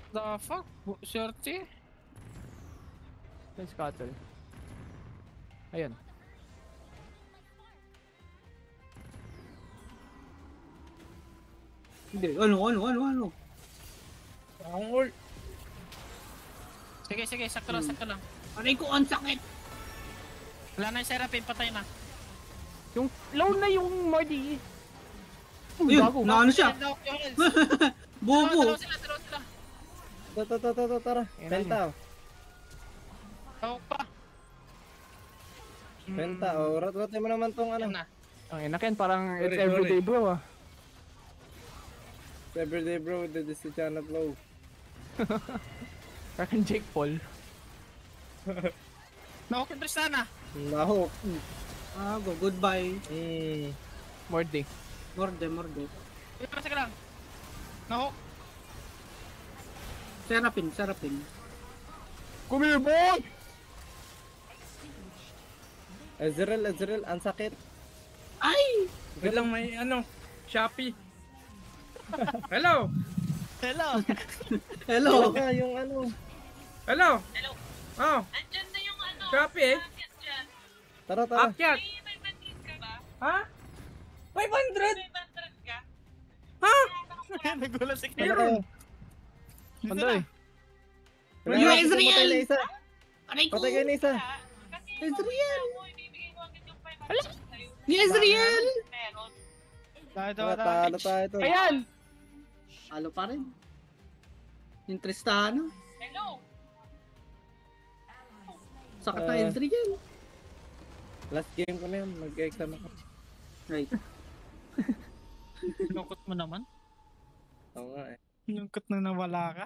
The fuck? Swerte? Yung scuttle. Ayun. Hindi, ano? Ang ult. Sige, sige, sakto lang, sakto lang. Aray ko, ang sakit! Wala na yung Seraphim, patay na. Yung low na yung Marty. Ayun, Gago. naano siya? Bobo! Dalawa sila. Tara. Yan, Penta. Tawag pa. Penta. O, rat-ratin mo naman tong ano. Yan na. Ang inakin, parang it's Sorry, everyday bro ah. Everyday bro with the Distichana flow. Parang Jake Paul. Nakok yung Tristana. Nahok. Goodbye. Marty. Morde. Sige lang. Nakok. Serapin. Come here boy! Ezreal, ang sakit. Ay! Wait lang, may ano, Shopee. Hello! Hello. Hello! Yung ano. Hello! Hello. Oh, Andyan na yung ano. Shopee eh. Bakit dyan? Tara. Akyat! May bandit ka ba? Ha? 500? May bandit ka? Ha? Nagulat si Tara Kiro. kayo. Pandoy. Yung Ezreal! Patay na isa. Aray ko! Patay kayo na isa. Kasi Ezreal! mo, ibibigay ko agad yung 500 sa'yo. Yung Ezreal! Meron. Talo tayo to. Ayan! Halo pa rin. Yung Tristana. Hello. Sakit na Ezreal. Last game ko na yun. Mag-exam ako. Right. Lungkot mo naman. Oo nga eh. Lungkot na nawala ka.